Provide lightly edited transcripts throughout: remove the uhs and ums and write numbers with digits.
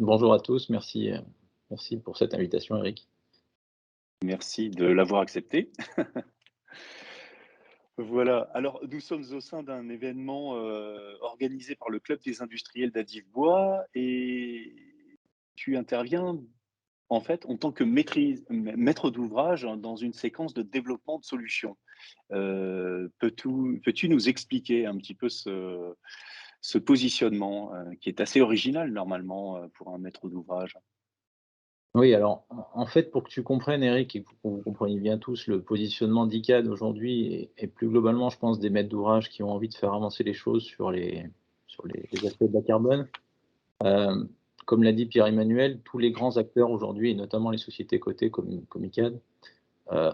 Bonjour à tous, merci pour cette invitation, Eric. Merci de l'avoir accepté. Voilà, alors nous sommes au sein d'un événement, organisé par le Club des industriels d'Adif-Bois et tu interviens, en fait, en tant que maître d'ouvrage dans une séquence de développement de solutions. Peux-tu nous expliquer un petit peu ce positionnement, qui est assez original normalement, pour un maître d'ouvrage? Oui, alors, en fait, pour que tu comprennes, Eric, et pour que vous compreniez bien tous le positionnement d'ICAD aujourd'hui et plus globalement, je pense, des maîtres d'ouvrage qui ont envie de faire avancer les choses sur les aspects de la carbone. Euh, Comme l'a dit Pierre-Emmanuel, tous les grands acteurs aujourd'hui, et notamment les sociétés cotées comme ICAD,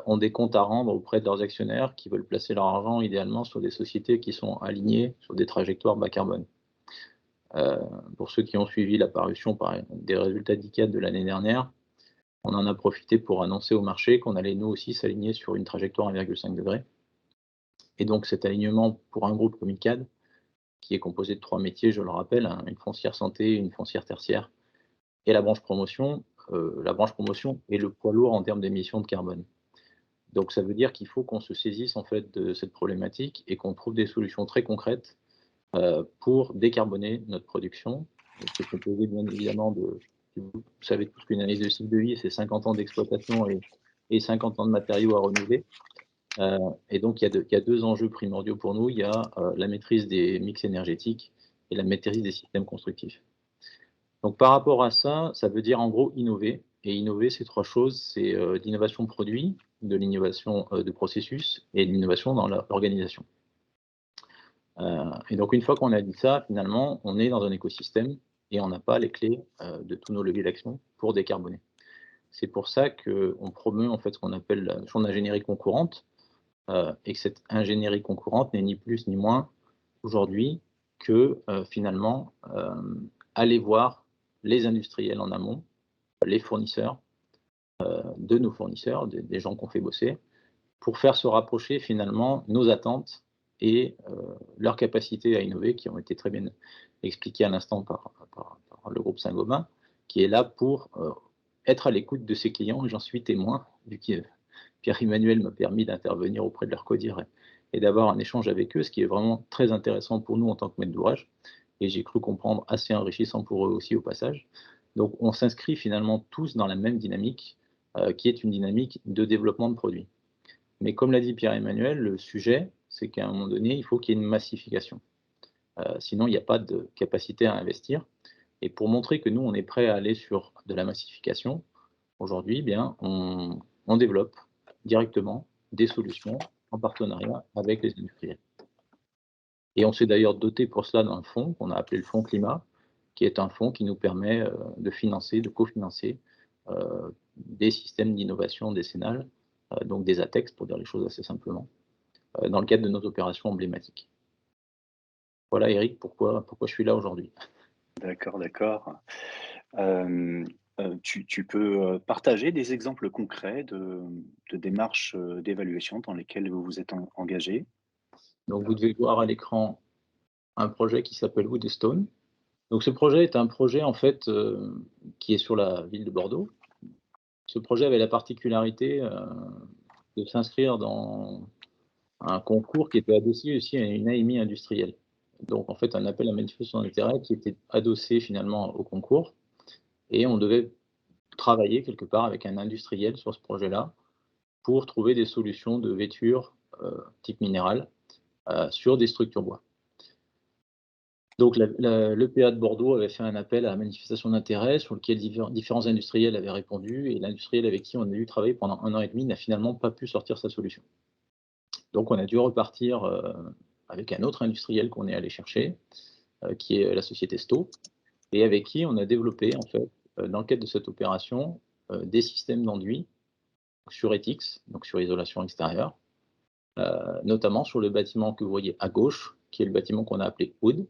ont des comptes à rendre auprès de leurs actionnaires qui veulent placer leur argent idéalement sur des sociétés qui sont alignées sur des trajectoires bas carbone. Euh, pour ceux qui ont suivi la parution des résultats d'ICAD de l'année dernière, on en a profité pour annoncer au marché qu'on allait nous aussi s'aligner sur une trajectoire 1,5 degré. Et donc cet alignement pour un groupe comme ICAD, qui est composé de trois métiers, je le rappelle, hein, une foncière santé, une foncière tertiaire et la branche promotion est le poids lourd en termes d'émissions de carbone. Donc ça veut dire qu'il faut qu'on se saisisse en fait de cette problématique et qu'on trouve des solutions très concrètes pour décarboner notre production, qui est composée bien évidemment de, vous savez tous qu'une analyse de cycle de vie, c'est 50 ans d'exploitation et 50 ans de matériaux à renouveler. Et donc il y a deux enjeux primordiaux pour nous, il y a la maîtrise des mix énergétiques et la maîtrise des systèmes constructifs. Donc par rapport à ça, ça veut dire en gros innover. Et innover, c'est trois choses, c'est l'innovation produit, de l'innovation de processus et de l'innovation dans l'organisation. Et donc une fois qu'on a dit ça, finalement, on est dans un écosystème et on n'a pas les clés de tous nos leviers d'action pour décarboner. C'est pour ça qu'on promeut en fait ce qu'on appelle la notion d'ingénierie concurrente, et que cette ingénierie concurrente n'est ni plus ni moins aujourd'hui que finalement aller voir les industriels en amont, les fournisseurs de nos fournisseurs, des gens qu'on fait bosser, pour faire se rapprocher finalement nos attentes et leurs capacités à innover, qui ont été très bien expliquées à l'instant par le groupe Saint-Gobain, qui est là pour être à l'écoute de ses clients, et j'en suis témoin, vu que Pierre-Emmanuel m'a permis d'intervenir auprès de leur codir et d'avoir un échange avec eux, ce qui est vraiment très intéressant pour nous en tant que maître d'ouvrage, et j'ai cru comprendre assez enrichissant pour eux aussi au passage. Donc on s'inscrit finalement tous dans la même dynamique, qui est une dynamique de développement de produits. Mais comme l'a dit Pierre-Emmanuel, le sujet, c'est qu'à un moment donné, il faut qu'il y ait une massification. Sinon, il n'y a pas de capacité à investir. Et pour montrer que nous, on est prêt à aller sur de la massification, aujourd'hui, eh bien, on développe directement des solutions en partenariat avec les industriels. Et on s'est d'ailleurs doté pour cela d'un fonds qu'on a appelé le fonds climat, qui est un fonds qui nous permet de financer, de cofinancer des systèmes d'innovation décennale, donc des ATEX pour dire les choses assez simplement, dans le cadre de nos opérations emblématiques. Voilà Eric, pourquoi je suis là aujourd'hui. D'accord, d'accord. Hem, tu peux, partager des exemples concrets de démarches, d'évaluation dans lesquelles vous vous êtes engagé? Donc vous devez voir à l'écran un projet qui s'appelle Woodstone. Donc ce projet est un projet en fait qui est sur la ville de Bordeaux. Ce projet avait la particularité de s'inscrire dans un concours qui était adossé aussi à une AMI industrielle. Donc en fait un appel à manifestation d'intérêt qui était adossé finalement au concours et on devait travailler quelque part avec un industriel sur ce projet-là pour trouver des solutions de vêture type minéral sur des structures bois. Donc l'EPA de Bordeaux avait fait un appel à la manifestation d'intérêt sur lequel différents industriels avaient répondu et l'industriel avec qui on a dû travailler pendant 1 an et demi n'a finalement pas pu sortir sa solution. Donc on a dû repartir avec un autre industriel qu'on est allé chercher, qui est la société Sto, et avec qui on a développé en fait, dans le cadre de cette opération, des systèmes d'enduit sur ETIX, donc sur isolation extérieure, notamment sur le bâtiment que vous voyez à gauche, qui est le bâtiment qu'on a appelé Wood,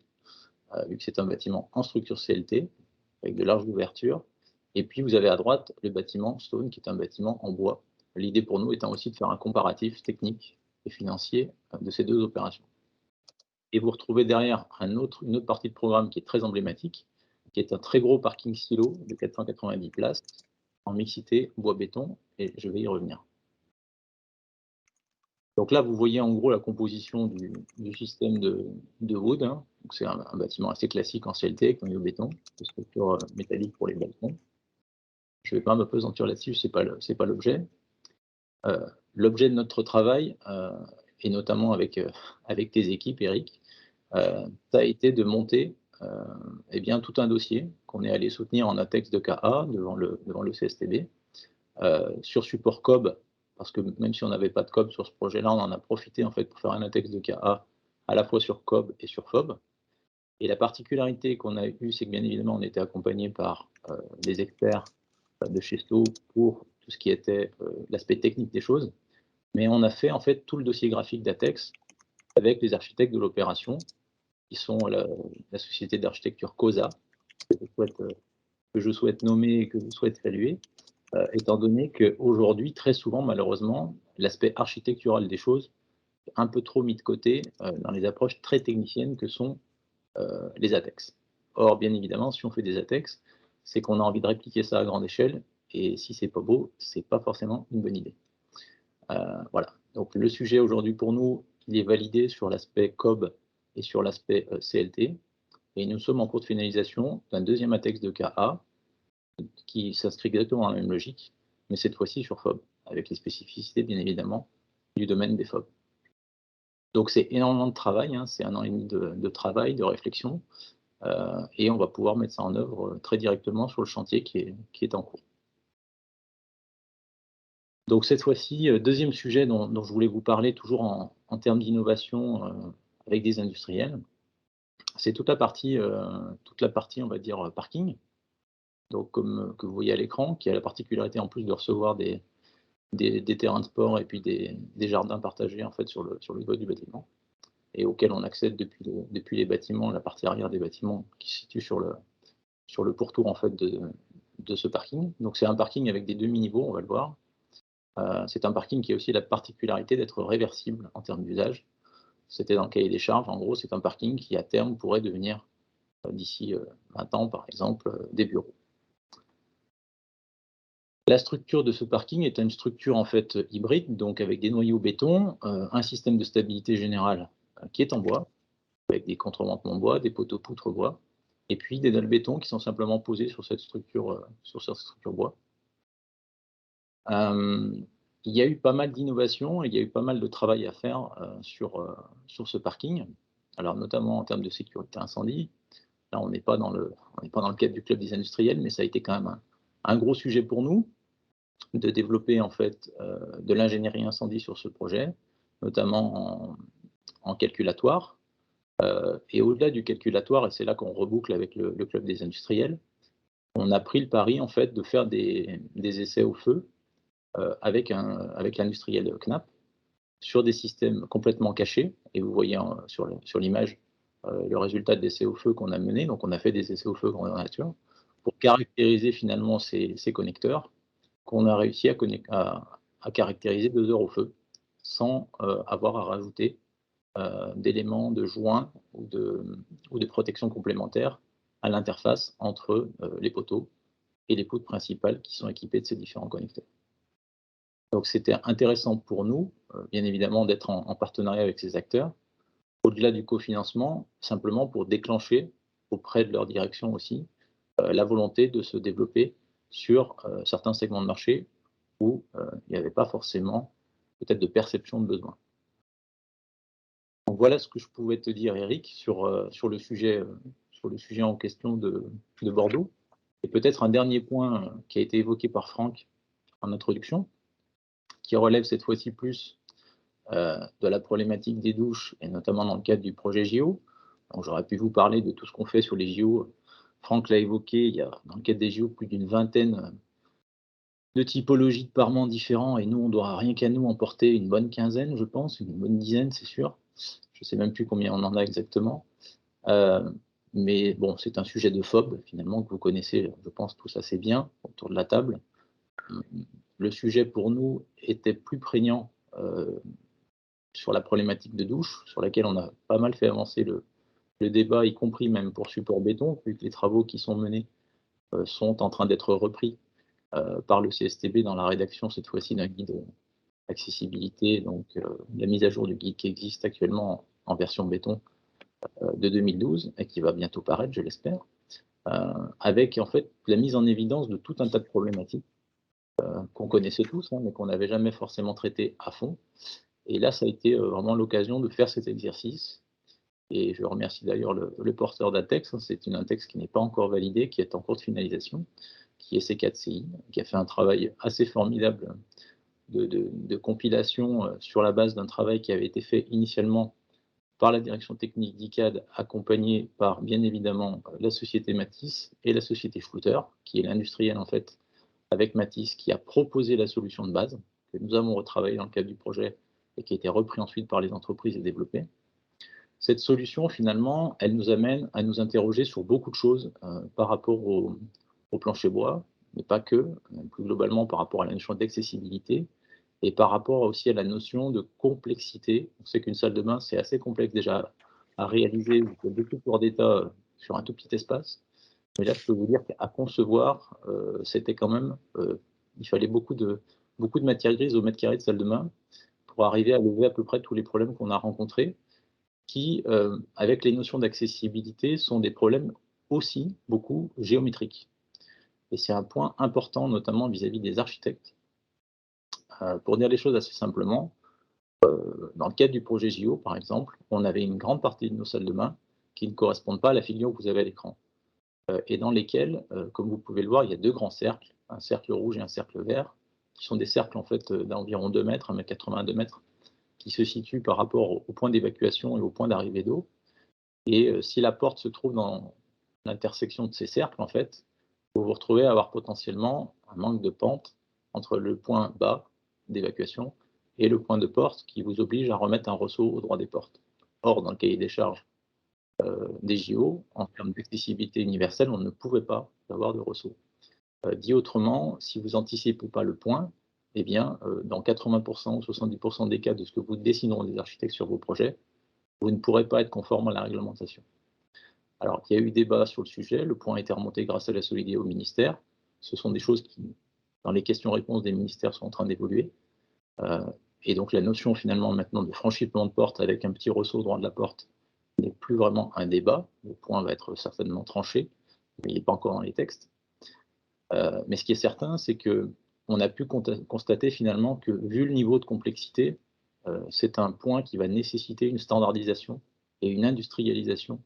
vu que c'est un bâtiment en structure CLT, avec de larges ouvertures. Et puis vous avez à droite le bâtiment Stone, qui est un bâtiment en bois. L'idée pour nous étant aussi de faire un comparatif technique et financier de ces deux opérations. Et vous retrouvez derrière une autre partie de programme qui est très emblématique, qui est un très gros parking silo de 490 places en mixité bois-béton, et je vais y revenir. Donc là, vous voyez en gros la composition du système de Wood, hein. C'est un bâtiment assez classique en CLT avec noyau béton, de structure métallique pour les balcons. Je ne vais pas m'apesantir là-dessus, c'est pas l'objet. L'objet de notre travail, et notamment avec tes équipes, Eric, ça a été de monter eh bien, tout un dossier qu'on est allé soutenir en index de KA devant le CSTB, sur support COB, parce que même si on n'avait pas de COB sur ce projet-là, on en a profité en fait pour faire un index de KA à la fois sur COB et sur FOB. Et la particularité qu'on a eue, c'est que bien évidemment, on était accompagné par des experts de chez Sto pour tout ce qui était l'aspect technique des choses, mais on a fait en fait tout le dossier graphique d'Atex avec les architectes de l'opération, qui sont la société d'architecture COSA, que je souhaite nommer et que je souhaite saluer, étant donné qu'aujourd'hui, très souvent, malheureusement, l'aspect architectural des choses est un peu trop mis de côté dans les approches très techniciennes que sont les ATEX. Or, bien évidemment, si on fait des ATEX, c'est qu'on a envie de répliquer ça à grande échelle, et si c'est pas beau, c'est pas forcément une bonne idée. Voilà. Donc le sujet aujourd'hui pour nous, il est validé sur l'aspect COB et sur l'aspect CLT, et nous sommes en cours de finalisation d'un deuxième ATEX de KA qui s'inscrit exactement dans la même logique, mais cette fois-ci sur FOB, avec les spécificités bien évidemment du domaine des FOB. Donc c'est énormément de travail, hein, c'est 1 an et demi de travail, de réflexion, et on va pouvoir mettre ça en œuvre très directement sur le chantier qui est en cours. Donc cette fois-ci, deuxième sujet dont je voulais vous parler, toujours en termes d'innovation avec des industriels, c'est toute la partie, on va dire, parking. Donc comme que vous voyez à l'écran, qui a la particularité en plus de recevoir des terrains de sport et puis des jardins partagés en fait sur le toit du bâtiment, et auxquels on accède depuis les bâtiments, la partie arrière des bâtiments qui se situe sur le pourtour en fait de ce parking. Donc c'est un parking avec des demi-niveaux, on va le voir. C'est un parking qui a aussi la particularité d'être réversible en termes d'usage. C'était dans le cahier des charges. En gros, c'est un parking qui, à terme, pourrait devenir, d'ici 20 ans, par exemple, des bureaux. La structure de ce parking est une structure en fait hybride, donc avec des noyaux béton, un système de stabilité générale qui est en bois, avec des contreventements bois, des poteaux poutres bois, et puis des dalles béton qui sont simplement posées sur cette structure bois. Il y a eu pas mal d'innovations et il y a eu pas mal de travail à faire sur ce parking. Alors notamment en termes de sécurité incendie. Là, on n'est pas dans le cadre du club des industriels, mais ça a été quand même un gros sujet pour nous de développer en fait de l'ingénierie incendie sur ce projet, notamment en calculatoire. Et au-delà du calculatoire, et c'est là qu'on reboucle avec le club des industriels, on a pris le pari en fait de faire des essais au feu avec l'industriel Knapp sur des systèmes complètement cachés. Et vous voyez sur l'image le résultat d'essais au feu qu'on a mené. Donc on a fait des essais au feu grandeur nature pour caractériser finalement ces connecteurs qu'on a réussi à caractériser 2 heures au feu sans avoir à rajouter d'éléments de joints ou de protection complémentaires à l'interface entre les poteaux et les poutres principales qui sont équipées de ces différents connecteurs. Donc c'était intéressant pour nous, bien évidemment, d'être en partenariat avec ces acteurs, au-delà du cofinancement, simplement pour déclencher auprès de leur direction aussi la volonté de se développer sur certains segments de marché où il n'y avait pas forcément peut-être de perception de besoin. Donc voilà ce que je pouvais te dire, Eric, sur le sujet en question de Bordeaux. Et peut-être un dernier point qui a été évoqué par Franck en introduction, qui relève cette fois-ci plus de la problématique des douches, et notamment dans le cadre du projet JO. Donc j'aurais pu vous parler de tout ce qu'on fait sur les JO. Franck l'a évoqué, il y a dans le cadre des JO plus d'une vingtaine de typologies de parements différents, et nous, on doit rien qu'à nous emporter une bonne quinzaine, je pense, une bonne dizaine, c'est sûr. Je ne sais même plus combien on en a exactement. Mais bon, c'est un sujet de FOB, finalement, que vous connaissez, je pense, tous assez bien autour de la table. Le sujet pour nous était plus prégnant sur la problématique de douche, sur laquelle on a pas mal fait avancer le débat, y compris même pour support béton, vu que les travaux qui sont menés sont en train d'être repris par le CSTB dans la rédaction, cette fois-ci, d'un guide accessibilité, donc la mise à jour du guide qui existe actuellement en version béton de 2012 et qui va bientôt paraître, je l'espère, avec en fait la mise en évidence de tout un tas de problématiques qu'on connaissait tous, hein, mais qu'on n'avait jamais forcément traitées à fond. Et là, ça a été vraiment l'occasion de faire cet exercice. Et je remercie d'ailleurs le porteur d'un texte. Hein, c'est un texte qui n'est pas encore validé, qui est en cours de finalisation, qui est C4CI, qui a fait un travail assez formidable de compilation sur la base d'un travail qui avait été fait initialement par la direction technique d'ICAD, accompagnée par bien évidemment la société Matisse et la société Schluter, qui est l'industriel en fait avec Matisse qui a proposé la solution de base, que nous avons retravaillé dans le cadre du projet et qui a été repris ensuite par les entreprises et développée. Cette solution, finalement, elle nous amène à nous interroger sur beaucoup de choses par rapport au plancher bois, mais pas que, plus globalement par rapport à la notion d'accessibilité et par rapport aussi à la notion de complexité. On sait qu'une salle de bain, c'est assez complexe déjà à réaliser, il faut beaucoup de corps d'état sur un tout petit espace. Mais là, je peux vous dire qu'à concevoir, c'était quand même, il fallait beaucoup de matière grise au mètre carré de salle de bain pour arriver à lever à peu près tous les problèmes qu'on a rencontrés qui, avec les notions d'accessibilité, sont des problèmes aussi beaucoup géométriques. Et c'est un point important, notamment vis-à-vis des architectes. Pour dire les choses assez simplement, dans le cadre du projet JO, par exemple, on avait une grande partie de nos salles de bain qui ne correspondent pas à la figure que vous avez à l'écran, et dans lesquelles, comme vous pouvez le voir, il y a deux grands cercles, un cercle rouge et un cercle vert, qui sont des cercles en fait d'environ 2 mètres, 1,80 m, 2 mètres, qui se situent par rapport au point d'évacuation et au point d'arrivée d'eau. Et si la porte se trouve dans l'intersection de ces cercles, en fait, vous vous retrouvez à avoir potentiellement un manque de pente entre le point bas d'évacuation et le point de porte qui vous oblige à remettre un ressaut au droit des portes. Or, dans le cahier des charges des JO, en termes d'accessibilité universelle, on ne pouvait pas avoir de ressaut. Dit autrement, si vous anticipez pas le point, eh bien, dans 80% ou 70% des cas de ce que vous dessineront des architectes sur vos projets, vous ne pourrez pas être conforme à la réglementation. Alors, il y a eu débat sur le sujet, le point a été remonté grâce à la Solidité au ministère. Ce sont des choses qui, dans les questions-réponses des ministères, sont en train d'évoluer. Et donc, la notion finalement maintenant de franchissement de porte avec un petit ressaut au droit de la porte n'est plus vraiment un débat. Le point va être certainement tranché, mais il n'est pas encore dans les textes. Mais ce qui est certain, c'est qu'on a pu constater finalement que, vu le niveau de complexité, c'est un point qui va nécessiter une standardisation et une industrialisation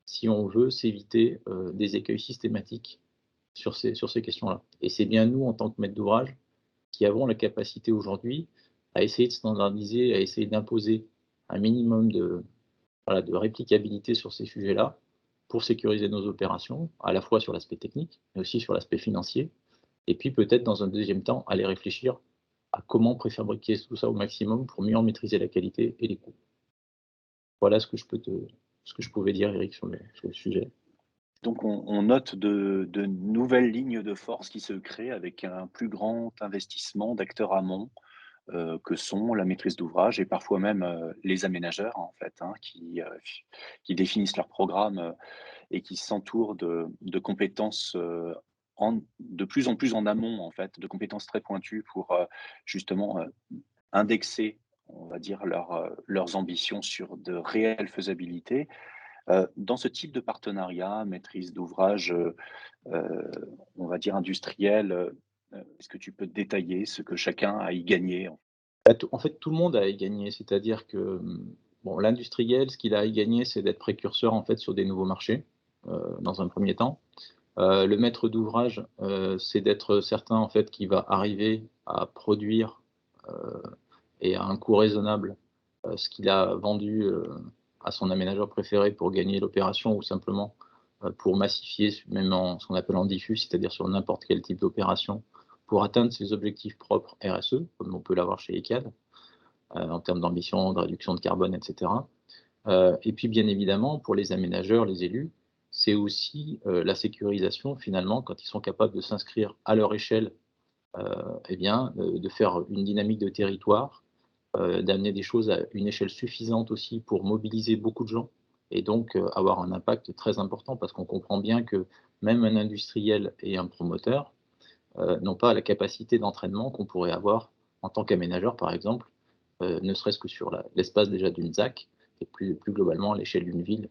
si on veut s'éviter des écueils systématiques sur ces questions-là. Et c'est bien nous, en tant que maîtres d'ouvrage, qui avons la capacité aujourd'hui à essayer de standardiser, à essayer d'imposer un minimum voilà, de réplicabilité sur ces sujets-là pour sécuriser nos opérations, à la fois sur l'aspect technique, mais aussi sur l'aspect financier, et puis peut-être dans un deuxième temps, aller réfléchir à comment préfabriquer tout ça au maximum pour mieux en maîtriser la qualité et les coûts. Voilà ce que je pouvais dire, Eric, sur le sujet. Donc on note de nouvelles lignes de force qui se créent avec un plus grand investissement d'acteurs amont, que sont la maîtrise d'ouvrage et parfois même, les aménageurs en fait, hein, qui définissent leur programme, et qui s'entourent de compétences, de plus en plus en amont en fait, de compétences très pointues pour, justement, indexer, on va dire leurs ambitions sur de réelles faisabilités. Dans ce type de partenariat, maîtrise d'ouvrage, on va dire industriel, est-ce que tu peux détailler ce que chacun a y gagné? Bah, en fait, tout le monde a à y gagner, c'est-à-dire que, bon, l'industriel, ce qu'il a à y gagner, c'est d'être précurseur, en fait, sur des nouveaux marchés, dans un premier temps. Le maître d'ouvrage, c'est d'être certain, en fait, qu'il va arriver à produire, heu et à un coût raisonnable, ce qu'il a vendu, à son aménageur préféré pour gagner l'opération ou simplement, pour massifier, même en ce qu'on appelle en diffus, c'est-à-dire sur n'importe quel type d'opération, pour atteindre ses objectifs propres RSE, comme on peut l'avoir chez ECAD, en termes d'ambition, de réduction de carbone, et cetera. Et puis bien évidemment, pour les aménageurs, les élus, c'est aussi, la sécurisation finalement quand ils sont capables de s'inscrire à leur échelle, et bien, de faire une dynamique de territoire, d'amener des choses à une échelle suffisante aussi pour mobiliser beaucoup de gens et donc avoir un impact très important parce qu'on comprend bien que même un industriel et un promoteur n'ont pas la capacité d'entraînement qu'on pourrait avoir en tant qu'aménageur, par exemple, ne serait-ce que sur l'espace déjà d'une ZAC et plus globalement à l'échelle d'une ville.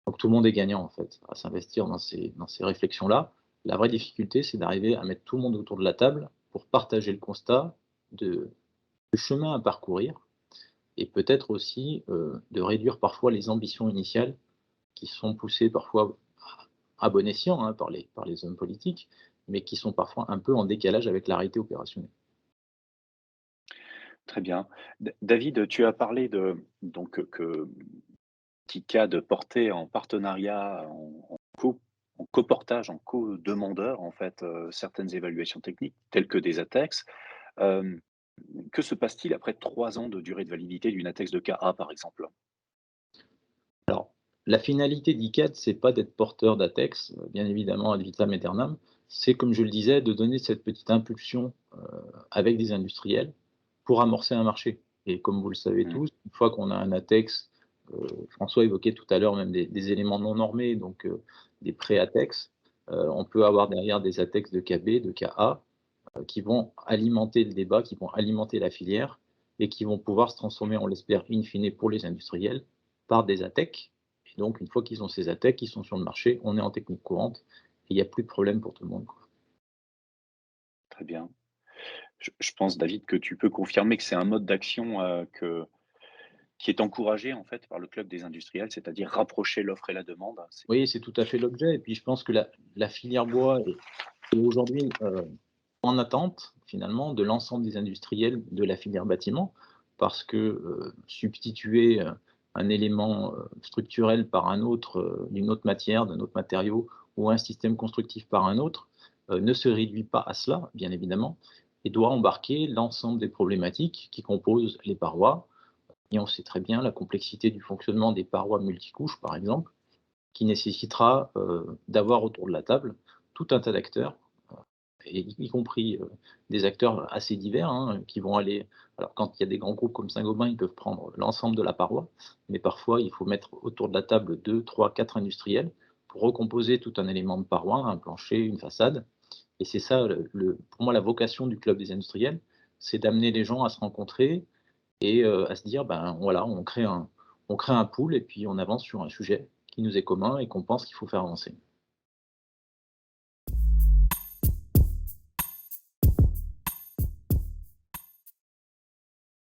Donc tout le monde est gagnant en fait à s'investir dans ces réflexions-là. La vraie difficulté, c'est d'arriver à mettre tout le monde autour de la table pour partager le constat de, du chemin à parcourir et peut-être aussi de réduire parfois les ambitions initiales qui sont poussées parfois à bon escient hein, par les hommes politiques, mais qui sont parfois un peu en décalage avec la réalité opérationnelle. Très bien. David, tu as parlé de donc que TICAD portait en partenariat, en coportage, en co-demandeur, en fait, certaines évaluations techniques telles que des ATEX. Hem, que se passe-t-il après 3 ans de durée de validité d'une ATEX de KA, par exemple? Alors, la finalité d'ICAD, c'est pas d'être porteur d'ATEX, bien évidemment ad vitam aeternam, c'est comme je le disais, de donner cette petite impulsion avec des industriels pour amorcer un marché. Et comme vous le savez Mmh. tous, une fois qu'on a un ATEX, François évoquait tout à l'heure même des éléments non normés, donc des pré-ATEX, on peut avoir derrière des ATEX de KB, de KA, qui vont alimenter le débat, qui vont alimenter la filière et qui vont pouvoir se transformer, on l'espère, in fine pour les industriels, par des ATEC. Et donc, une fois qu'ils ont ces ATEC, ils sont sur le marché, on est en technique courante et il n'y a plus de problème pour tout le monde, quoi. Très bien. Je pense, David, que tu peux confirmer que c'est un mode d'action, que qui est encouragé, en fait, par le club des industriels, c'est-à-dire rapprocher l'offre et la demande. C'est Oui, c'est tout à fait l'objet. Et puis, je pense que la filière bois est aujourd'hui en attente, finalement, de l'ensemble des industriels de la filière bâtiment, parce que substituer un élément structurel par un autre, d'une autre matière, d'un autre matériau, ou un système constructif par un autre, ne se réduit pas à cela, bien évidemment, et doit embarquer l'ensemble des problématiques qui composent les parois. Et on sait très bien la complexité du fonctionnement des parois multicouches, par exemple, qui nécessitera d'avoir autour de la table tout un tas d'acteurs, et y compris des acteurs assez divers hein, qui vont aller. Alors, quand il y a des grands groupes comme Saint-Gobain, ils peuvent prendre l'ensemble de la paroi, mais parfois il faut mettre autour de la table 2, 3, 4 industriels pour recomposer tout un élément de paroi, un plancher, une façade. Et c'est ça, pour moi, la vocation du club des industriels, c'est d'amener les gens à se rencontrer et à se dire, ben voilà, on crée un pool et puis on avance sur un sujet qui nous est commun et qu'on pense qu'il faut faire avancer.